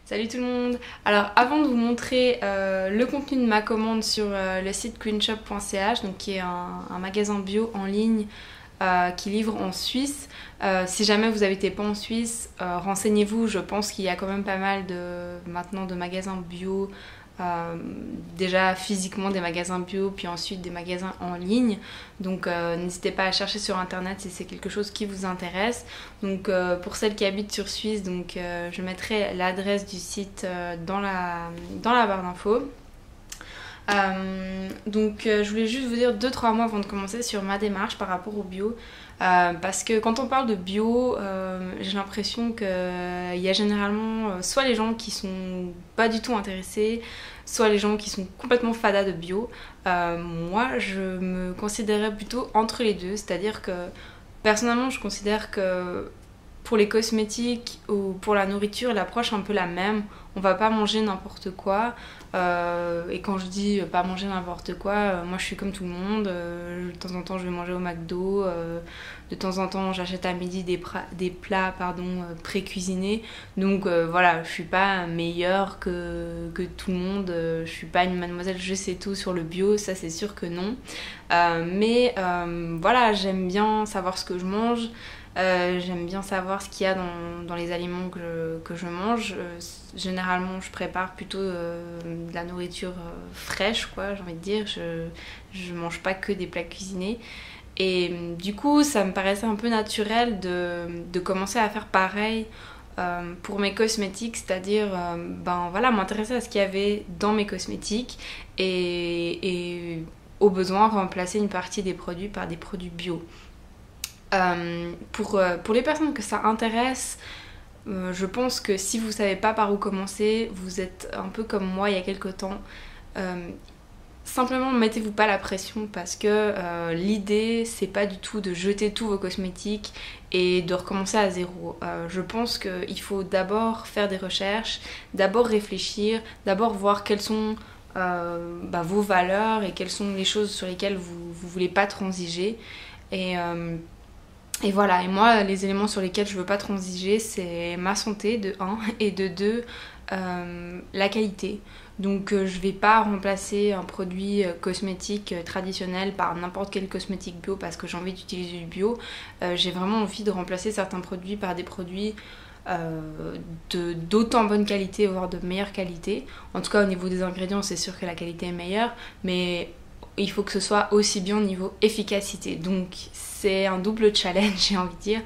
Salut tout le monde. Alors avant de vous montrer le contenu de ma commande sur le site queenshop.ch, donc qui est un magasin bio en ligne qui livre en Suisse. Si jamais vous n'habitez pas en Suisse, renseignez-vous, je pense qu'il y a quand même pas mal maintenant de magasins bio. Déjà physiquement des magasins bio, puis ensuite des magasins en ligne, donc n'hésitez pas à chercher sur internet si c'est quelque chose qui vous intéresse. Donc pour celles qui habitent sur Suisse, donc je mettrai l'adresse du site dans la barre d'infos. Je voulais juste vous dire 2-3 mots avant de commencer sur ma démarche par rapport au bio. Parce que quand on parle de bio, j'ai l'impression qu'il y a généralement soit les gens qui sont pas du tout intéressés, soit les gens qui sont complètement fadas de bio. Moi, je me considérais plutôt entre les deux, c'est-à-dire que personnellement, je considère que pour les cosmétiques ou pour la nourriture, l'approche est un peu la même. On va pas manger n'importe quoi. Et quand je dis pas manger n'importe quoi, moi je suis comme tout le monde. De temps en temps je vais manger au McDo. De temps en temps j'achète à midi des plats pré-cuisinés. Donc voilà, je suis pas meilleure que tout le monde. Je suis pas une mademoiselle, je sais tout sur le bio, ça c'est sûr que non. Voilà, j'aime bien savoir ce que je mange. J'aime bien savoir ce qu'il y a dans les aliments que je mange. Généralement, je prépare plutôt de la nourriture fraîche, quoi, j'ai envie de dire. Je mange pas que des plats cuisinés. Et du coup, ça me paraissait un peu naturel de commencer à faire pareil pour mes cosmétiques, c'est-à-dire m'intéresser à ce qu'il y avait dans mes cosmétiques et au besoin remplacer une partie des produits par des produits bio. Pour les personnes que ça intéresse, je pense que si vous savez pas par où commencer, vous êtes un peu comme moi il y a quelques temps. Simplement mettez-vous pas la pression parce que l'idée c'est pas du tout de jeter tous vos cosmétiques et de recommencer à zéro. Je pense qu'il faut d'abord faire des recherches, d'abord réfléchir, d'abord voir quelles sont vos valeurs et quelles sont les choses sur lesquelles vous voulez pas transiger. Et voilà, et moi les éléments sur lesquels je veux pas transiger, c'est ma santé de 1 et de 2 la qualité. Donc je vais pas remplacer un produit cosmétique traditionnel par n'importe quel cosmétique bio parce que j'ai envie d'utiliser du bio. J'ai vraiment envie de remplacer certains produits par des produits d'autant bonne qualité, voire de meilleure qualité. En tout cas au niveau des ingrédients, c'est sûr que la qualité est meilleure, mais il faut que ce soit aussi bien au niveau efficacité. Donc c'est un double challenge, j'ai envie de dire.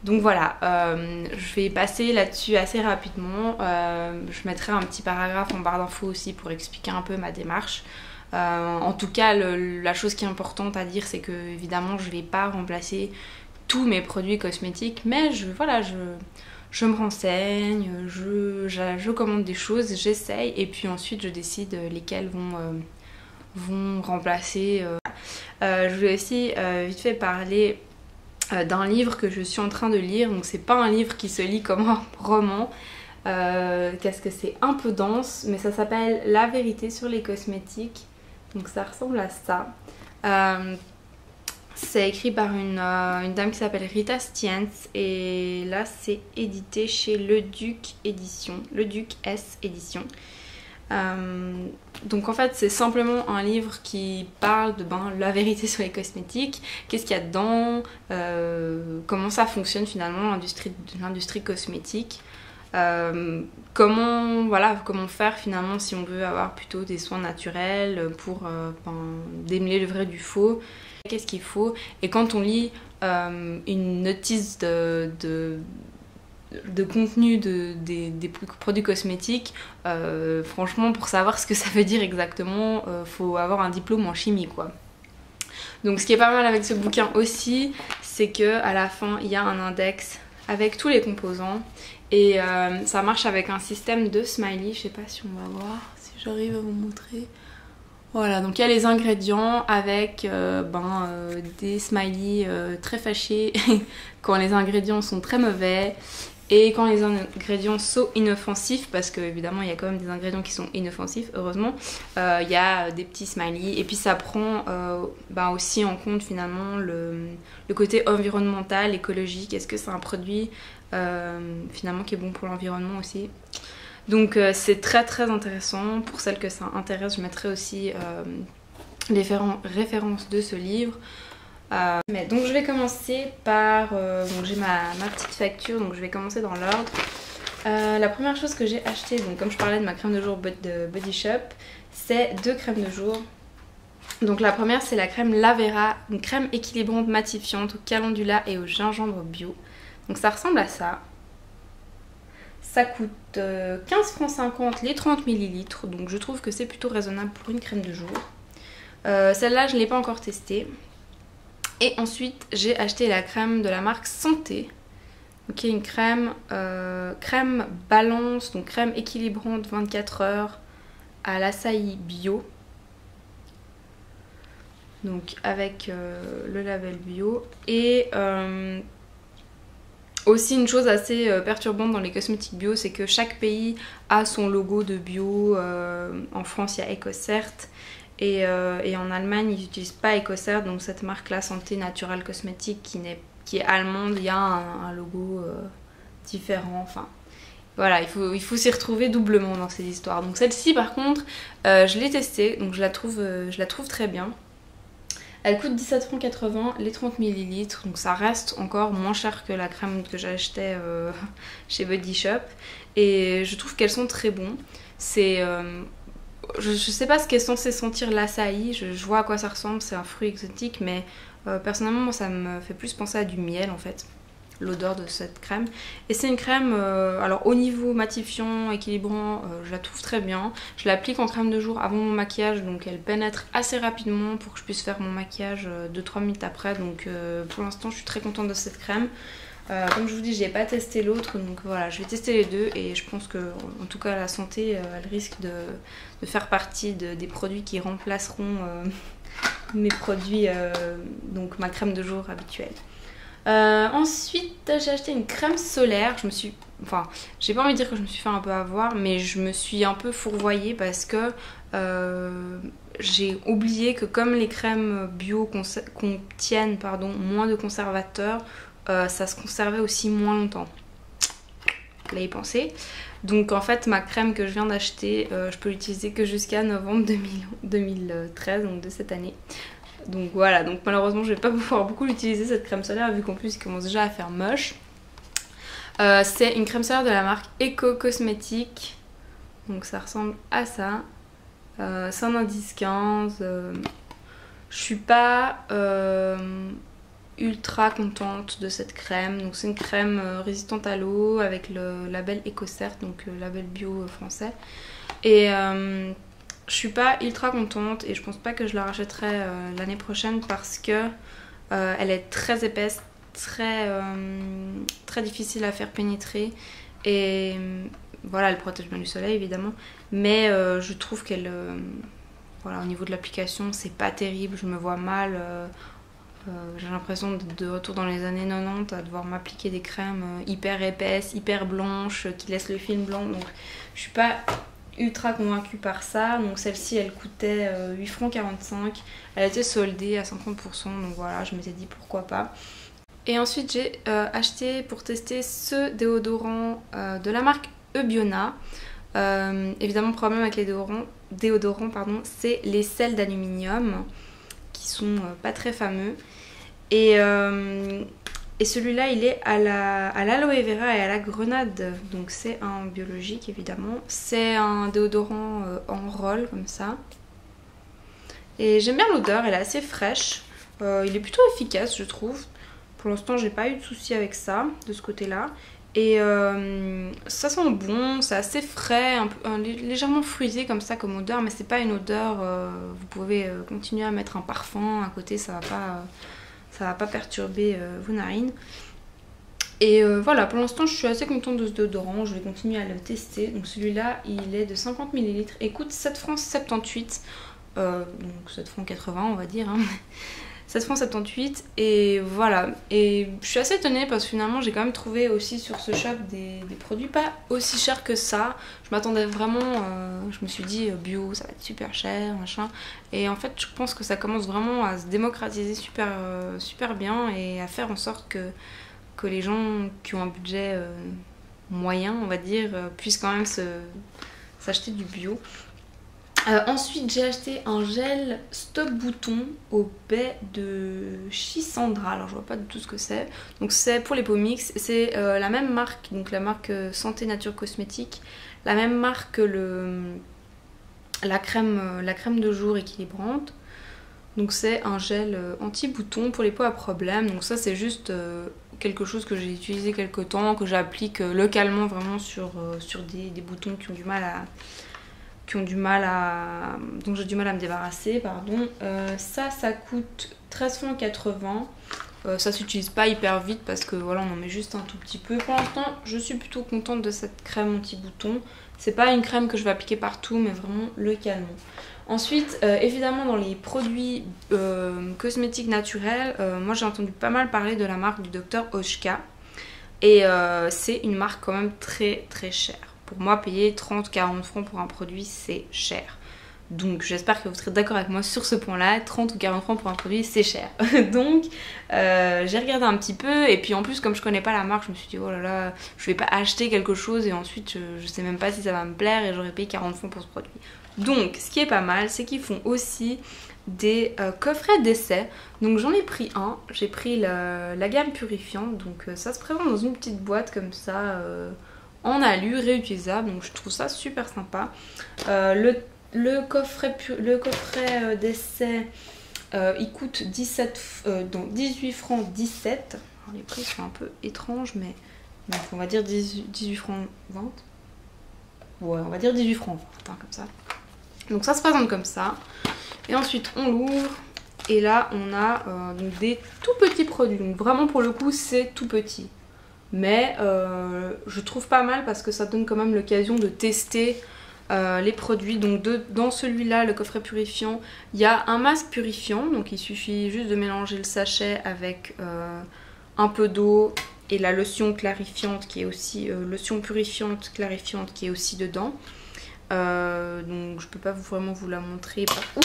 Donc voilà, je vais passer là-dessus assez rapidement. Je mettrai un petit paragraphe en barre d'infos aussi pour expliquer un peu ma démarche. En tout cas, la chose qui est importante à dire, c'est que évidemment, je ne vais pas remplacer tous mes produits cosmétiques, mais je me renseigne, je commande des choses, j'essaye, et puis ensuite je décide lesquelles vont remplacer. Je voulais aussi vite fait parler d'un livre que je suis en train de lire. Donc c'est pas un livre qui se lit comme un roman, qu'est-ce que c'est, un peu dense, mais ça s'appelle La vérité sur les cosmétiques. Donc ça ressemble à ça. C'est écrit par une dame qui s'appelle Rita Stiens et là c'est édité chez Le Duc Édition, Le Duc S Édition. Donc en fait c'est simplement un livre qui parle de la vérité sur les cosmétiques, qu'est-ce qu'il y a dedans, comment ça fonctionne finalement l'industrie cosmétique, comment faire finalement si on veut avoir plutôt des soins naturels pour démêler le vrai du faux, qu'est-ce qu'il faut. Et quand on lit une notice de contenu des produits cosmétiques, franchement pour savoir ce que ça veut dire exactement, faut avoir un diplôme en chimie quoi. Donc ce qui est pas mal avec ce bouquin aussi, c'est que à la fin il y a un index avec tous les composants et ça marche avec un système de smiley. Je sais pas si on va voir, si j'arrive à vous montrer. Voilà, donc il y a les ingrédients avec des smileys très fâchés quand les ingrédients sont très mauvais. Et quand les ingrédients sont inoffensifs, parce qu'évidemment il y a quand même des ingrédients qui sont inoffensifs, heureusement, il y a des petits smileys. Et puis ça prend aussi en compte finalement le côté environnemental, écologique. Est-ce que c'est un produit finalement qui est bon pour l'environnement aussi? Donc c'est très très intéressant. Pour celles que ça intéresse, je mettrai aussi les références de ce livre. Donc je vais commencer par... donc j'ai ma petite facture, donc je vais commencer dans l'ordre. La première chose que j'ai acheté, donc comme je parlais de ma crème de jour de Body Shop, c'est 2 crèmes de jour. Donc la première c'est la crème La Vera, une crème équilibrante matifiante au calendula et au gingembre bio. Donc ça ressemble à ça. Ça coûte 15,50 francs les 30 ml, donc je trouve que c'est plutôt raisonnable pour une crème de jour. Celle-là je ne l'ai pas encore testée. Et ensuite j'ai acheté la crème de la marque Santé. Ok, une crème balance, donc crème équilibrante 24 heures à l'açaï bio. Donc avec le label bio. Et aussi une chose assez perturbante dans les cosmétiques bio, c'est que chaque pays a son logo de bio. En France il y a EcoCert. Et en Allemagne ils n'utilisent pas EcoCert, donc cette marque là Santé Natural Cosmétique qui est allemande, il y a un logo différent, enfin voilà, il faut s'y retrouver doublement dans ces histoires. Donc celle-ci par contre je l'ai testée, donc je la trouve très bien. Elle coûte 17,80 francs les 30 ml, donc ça reste encore moins cher que la crème que j'achetais chez Body Shop. Et je trouve qu'elles sont très bonnes. C'est... je sais pas ce qu'est censé sentir l'açaï, je vois à quoi ça ressemble, c'est un fruit exotique, mais personnellement moi ça me fait plus penser à du miel en fait, l'odeur de cette crème. Et c'est une crème, alors au niveau matifiant, équilibrant, je la trouve très bien. Je l'applique en crème de jour avant mon maquillage, donc elle pénètre assez rapidement pour que je puisse faire mon maquillage 2-3 minutes après. Donc pour l'instant je suis très contente de cette crème. Comme je vous dis, j'ai pas testé l'autre, donc voilà, je vais tester les deux et je pense que, en tout cas, la Santé, elle risque de faire partie des produits qui remplaceront mes produits, donc ma crème de jour habituelle. Ensuite, j'ai acheté une crème solaire. Enfin, j'ai pas envie de dire que je me suis fait un peu avoir, mais je me suis un peu fourvoyée parce que j'ai oublié que comme les crèmes bio contiennent moins de conservateurs, ça se conservait aussi moins longtemps. Là y penser. Donc en fait ma crème que je viens d'acheter, je peux l'utiliser que jusqu'à novembre 2013, donc de cette année. Donc voilà, donc malheureusement je vais pas pouvoir beaucoup l'utiliser cette crème solaire vu qu'en plus il commence déjà à faire moche. C'est une crème solaire de la marque Eco Cosmétique. Donc ça ressemble à ça. C'est un indice 15. Je suis pas ultra contente de cette crème. Donc c'est une crème résistante à l'eau avec le label EcoCert, donc le label bio français. Et je suis pas ultra contente et je pense pas que je la rachèterai l'année prochaine parce que elle est très épaisse, très difficile à faire pénétrer et voilà, elle protège bien du soleil évidemment, mais je trouve qu'elle voilà, au niveau de l'application c'est pas terrible, je me vois mal. J'ai l'impression d'être de retour dans les années 90 à devoir m'appliquer des crèmes hyper épaisses, hyper blanches, qui laissent le film blanc. Donc je suis pas ultra convaincue par ça. Donc celle-ci elle coûtait 8,45 francs. Elle était soldée à 50%, donc voilà, je m'étais dit pourquoi pas. Et ensuite j'ai acheté pour tester ce déodorant de la marque Ebiona. Évidemment le problème avec les déodorants c'est les sels d'aluminium qui sont pas très fameux. Et celui-là il est à l'aloe vera et à la grenade, donc c'est un biologique évidemment. C'est un déodorant en roll comme ça. Et j'aime bien l'odeur, elle est assez fraîche. Il est plutôt efficace je trouve. Pour l'instant j'ai pas eu de soucis avec ça, de ce côté là. Et ça sent bon, c'est assez frais, légèrement fruité comme ça comme odeur, mais c'est pas une odeur, vous pouvez continuer à mettre un parfum à côté, ça va pas perturber vos narines. Et voilà, pour l'instant je suis assez contente de ce déodorant, je vais continuer à le tester. Donc celui-là il est de 50 ml et coûte 7,78 francs, donc 7,80 francs on va dire, hein. 7,78 francs et voilà. Et je suis assez étonnée parce que finalement j'ai quand même trouvé aussi sur ce shop des produits pas aussi chers que ça. Je m'attendais vraiment, je me suis dit bio ça va être super cher machin. Et en fait je pense que ça commence vraiment à se démocratiser super bien et à faire en sorte que les gens qui ont un budget moyen on va dire puisse quand même s'acheter du bio. Ensuite j'ai acheté un gel stop bouton au bait de Chisandra, alors je vois pas du tout ce que c'est. Donc c'est pour les peaux mixtes, c'est la même marque, donc la marque Santé Nature Cosmétique, la même marque que la crème de jour équilibrante. Donc c'est un gel anti-bouton pour les peaux à problème, donc ça c'est juste quelque chose que j'ai utilisé quelques temps, que j'applique localement vraiment sur des boutons qui ont du mal à... dont j'ai du mal à me débarrasser, pardon. Ça coûte 13,80 €. Ça s'utilise pas hyper vite parce que voilà, on en met juste un tout petit peu. Pour l'instant, je suis plutôt contente de cette crème anti-bouton. C'est pas une crème que je vais appliquer partout, mais vraiment localement. Ensuite, évidemment, dans les produits cosmétiques naturels, moi j'ai entendu pas mal parler de la marque du Dr Oshka. Et c'est une marque quand même très très chère. Pour moi, payer 30-40 francs pour un produit, c'est cher. Donc j'espère que vous serez d'accord avec moi sur ce point-là. 30 ou 40 francs pour un produit, c'est cher. Donc j'ai regardé un petit peu. Et puis en plus, comme je connais pas la marque, je me suis dit, oh là là, je vais pas acheter quelque chose et ensuite je sais même pas si ça va me plaire et j'aurais payé 40 francs pour ce produit. Donc ce qui est pas mal, c'est qu'ils font aussi des coffrets d'essai. Donc j'en ai pris un. J'ai pris la gamme purifiante. Donc ça se présente dans une petite boîte comme ça. En alu réutilisable, donc je trouve ça super sympa. Le coffret d'essai il coûte 18 francs 17. Alors, les prix sont un peu étranges, mais donc, on va dire 18 francs 20. Ouais, on va dire 18 francs 20, comme ça. Donc ça se présente comme ça. Et ensuite on l'ouvre. Et là on a donc des tout petits produits. Donc vraiment pour le coup c'est tout petit. Mais je trouve pas mal parce que ça donne quand même l'occasion de tester les produits. Donc dans celui-là, le coffret purifiant, il y a un masque purifiant. Donc il suffit juste de mélanger le sachet avec un peu d'eau et la lotion clarifiante qui est aussi lotion purifiante clarifiante qui est aussi dedans. Donc je peux pas vraiment vous la montrer par où.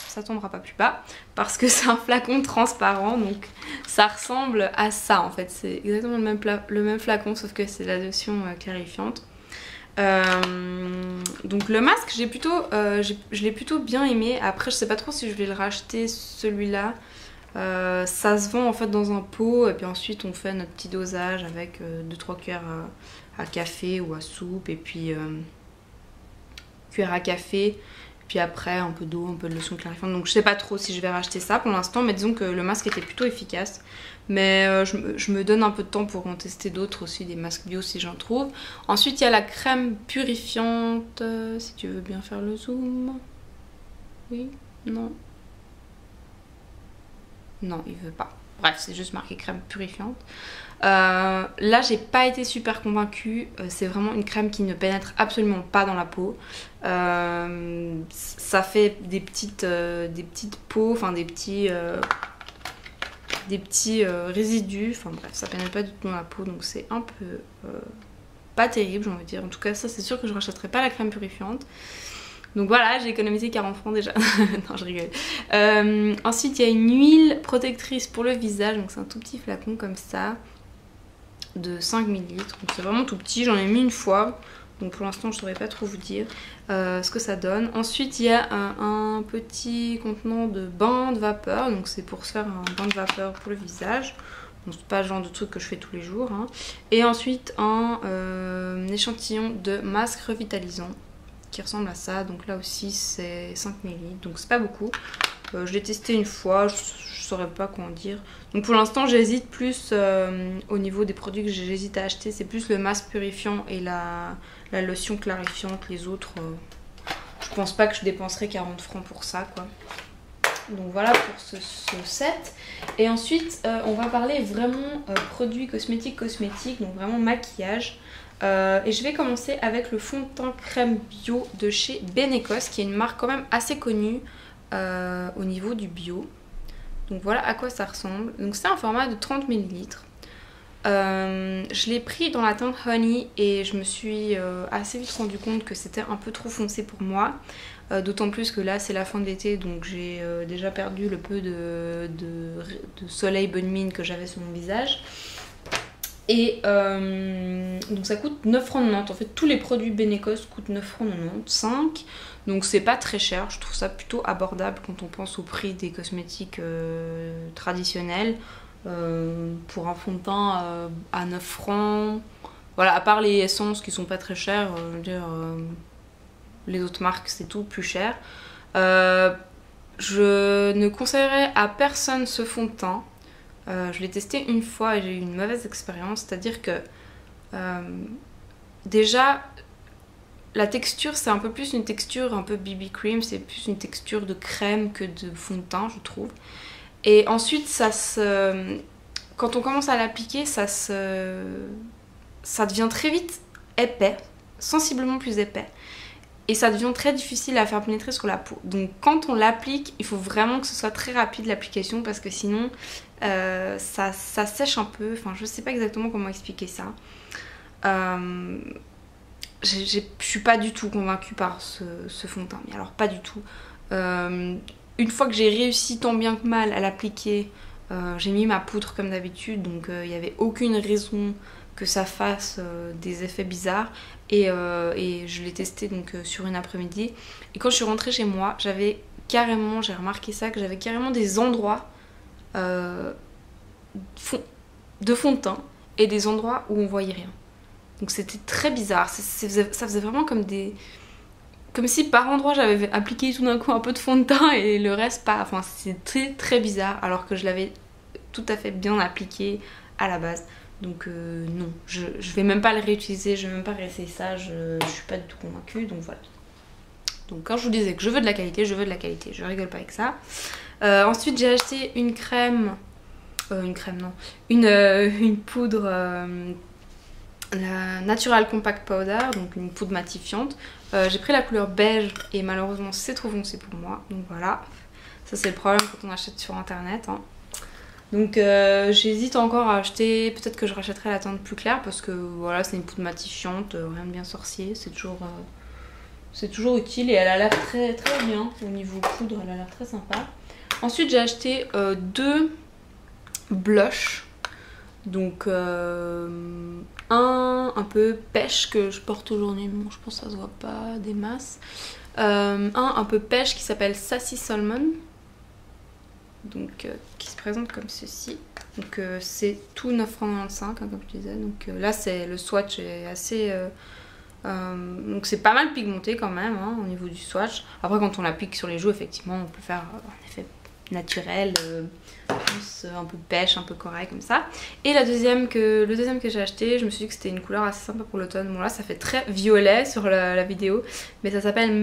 Ça tombera pas plus bas parce que c'est un flacon transparent, donc ça ressemble à ça en fait, c'est exactement le même flacon sauf que c'est la lotion clarifiante. Donc le masque je l'ai plutôt bien aimé. Après je sais pas trop si je vais le racheter celui-là. Ça se vend en fait dans un pot et puis ensuite on fait notre petit dosage avec 2-3 cuillères à café ou à soupe et puis cuillère à café. Puis après un peu d'eau, un peu de lotion clarifiante. Donc je sais pas trop si je vais racheter ça pour l'instant. Mais disons que le masque était plutôt efficace. Mais je me donne un peu de temps pour en tester d'autres aussi. Des masques bio si j'en trouve. Ensuite il y a la crème purifiante. Si tu veux bien faire le zoom. Oui, non. Non, il veut pas. Bref, c'est juste marqué crème purifiante. Là j'ai pas été super convaincue. C'est vraiment une crème qui ne pénètre absolument pas dans la peau. Ça fait des petites peaux, enfin des petits résidus. Enfin bref, ça pénètre pas du tout dans la peau, donc c'est un peu pas terrible, j'ai envie de dire. En tout cas, ça c'est sûr que je rachèterai pas la crème purifiante. Donc voilà, j'ai économisé 40 francs déjà. Non, je rigole. Ensuite, il y a une huile protectrice pour le visage. Donc c'est un tout petit flacon comme ça. De 5 ml. Donc c'est vraiment tout petit. J'en ai mis une fois. Donc pour l'instant, je ne saurais pas trop vous dire ce que ça donne. Ensuite, il y a un petit contenant de bain de vapeur. Donc c'est pour se faire un bain de vapeur pour le visage. Donc c'est pas le genre de truc que je fais tous les jours. Hein. Et ensuite, un échantillon de masque revitalisant qui ressemble à ça. Donc là aussi c'est 5 ml, donc c'est pas beaucoup. Je l'ai testé une fois, je saurais pas quoi en dire. Donc pour l'instant j'hésite plus au niveau des produits que j'hésite à acheter, c'est plus le masque purifiant et la lotion clarifiante. Les autres je pense pas que je dépenserai 40 francs pour ça quoi. Donc voilà pour ce set. Et ensuite on va parler vraiment produits cosmétiques, donc vraiment maquillage. Et je vais commencer avec le fond de teint crème bio de chez Benecos, qui est une marque quand même assez connue au niveau du bio. Donc voilà à quoi ça ressemble. Donc c'est un format de 30 ml. Je l'ai pris dans la teinte Honey et je me suis assez vite rendu compte que c'était un peu trop foncé pour moi. D'autant plus que là c'est la fin de l'été, donc j'ai déjà perdu le peu de soleil bonne mine que j'avais sur mon visage. Et donc ça coûte 9,90 €. En fait tous les produits Benecos coûtent 9,95 €. Donc c'est pas très cher, je trouve ça plutôt abordable quand on pense au prix des cosmétiques traditionnels. Pour un fond de teint à 9 francs. Voilà, à part les essences qui sont pas très chères, je veux dire, les autres marques c'est tout plus cher. Je ne conseillerais à personne ce fond de teint. Je l'ai testé une fois et j'ai eu une mauvaise expérience, c'est-à-dire que déjà la texture c'est un peu plus une texture un peu BB cream, c'est plus une texture de crème que de fond de teint je trouve. Et ensuite quand on commence à l'appliquer ça devient très vite épais, sensiblement plus épais. Et ça devient très difficile à faire pénétrer sur la peau. Donc quand on l'applique, il faut vraiment que ce soit très rapide l'application parce que sinon ça sèche un peu. Enfin je sais pas exactement comment expliquer ça. Je suis pas du tout convaincue par ce fond de teint. Mais alors pas du tout. Une fois que j'ai réussi tant bien que mal à l'appliquer, j'ai mis ma poudre comme d'habitude. Donc il n'y avait aucune raison que ça fasse des effets bizarres. Et je l'ai testé donc sur une après-midi. Et quand je suis rentrée chez moi, j'ai remarqué ça, que j'avais carrément des endroits de fond de teint et des endroits où on voyait rien. Donc c'était très bizarre. Ça faisait vraiment comme si par endroit j'avais appliqué tout d'un coup un peu de fond de teint et le reste pas. Enfin c'était très bizarre alors que je l'avais tout à fait bien appliqué à la base. Donc non, je vais même pas le réutiliser, je vais même pas réessayer ça, je suis pas du tout convaincue, donc voilà. Donc quand je vous disais que je veux de la qualité, je veux de la qualité, je rigole pas avec ça. Ensuite j'ai acheté une crème, une poudre, la Natural Compact Powder, donc une poudre matifiante. J'ai pris la couleur beige et malheureusement c'est trop foncé pour moi, donc voilà. Ça c'est le problème quand on achète sur internet, hein. Donc j'hésite encore à acheter, peut-être que je rachèterai la teinte plus claire parce que voilà c'est une poudre matifiante, rien de bien sorcier, c'est toujours utile et elle a l'air très très bien au niveau poudre, elle a l'air très sympa. Ensuite j'ai acheté deux blushs, donc un peu pêche que je porte aujourd'hui, bon je pense que ça se voit pas des masses, un peu pêche qui s'appelle Sassy Salmon. Donc qui se présente comme ceci. Donc c'est tout 9,95 hein, comme je disais. Donc là c'est le swatch est assez donc c'est pas mal pigmenté quand même hein, au niveau du swatch. Après quand on l'applique sur les joues effectivement on peut faire un effet naturel, plus un peu pêche, un peu corail comme ça. Et le deuxième que j'ai acheté, je me suis dit que c'était une couleur assez sympa pour l'automne. Bon là ça fait très violet sur la vidéo, mais ça s'appelle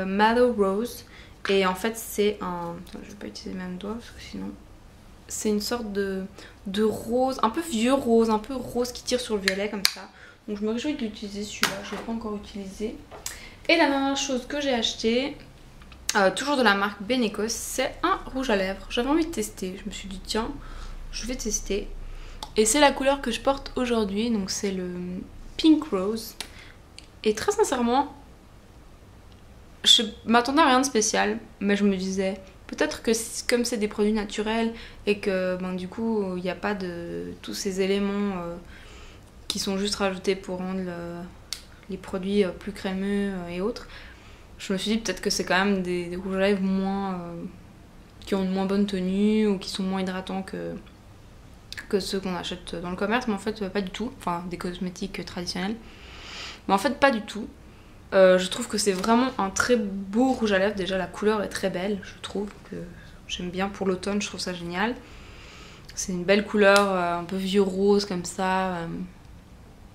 Mallow Rose. Et en fait c'est un... Attends, je vais pas utiliser le même doigt parce que sinon... C'est une sorte de rose, un peu vieux rose, un peu rose qui tire sur le violet comme ça. Donc je me réjouis de l'utiliser celui-là, je ne l'ai pas encore utilisé. Et la dernière chose que j'ai acheté, toujours de la marque Benecos, c'est un rouge à lèvres. J'avais envie de tester, je me suis dit tiens, je vais tester. Et c'est la couleur que je porte aujourd'hui, donc c'est le Pink Rose. Et très sincèrement... Je m'attendais à rien de spécial, mais je me disais peut-être que comme c'est des produits naturels et que ben, du coup il n'y a pas de tous ces éléments qui sont juste rajoutés pour rendre les produits plus crémeux et autres, je me suis dit peut-être que c'est quand même des rouges à lèvres qui ont une moins bonne tenue ou qui sont moins hydratants que ceux qu'on achète dans le commerce, mais en fait pas du tout, enfin des cosmétiques traditionnels, mais en fait pas du tout. Je trouve que c'est vraiment un très beau rouge à lèvres. Déjà la couleur est très belle, je trouve que j'aime bien pour l'automne, je trouve ça génial. C'est une belle couleur, un peu vieux rose comme ça,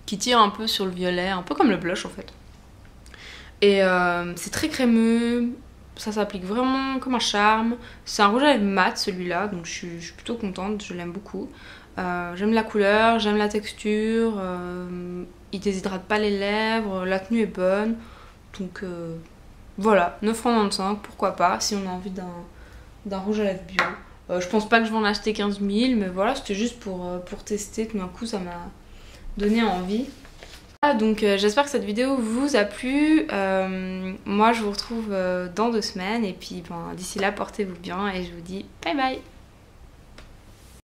qui tire un peu sur le violet, un peu comme le blush en fait. Et c'est très crémeux, ça s'applique vraiment comme un charme. C'est un rouge à lèvres mat celui-là, donc je suis plutôt contente, je l'aime beaucoup. J'aime la couleur, j'aime la texture, il déshydrate pas les lèvres, la tenue est bonne, donc voilà, 9,95 €, pourquoi pas, si on a envie d'un rouge à lèvres bio. Je pense pas que je vais en acheter 15 000, mais voilà, c'était juste pour tester, tout d'un coup ça m'a donné envie. Donc j'espère que cette vidéo vous a plu, moi je vous retrouve dans 2 semaines, et puis ben, d'ici là portez-vous bien, et je vous dis bye bye.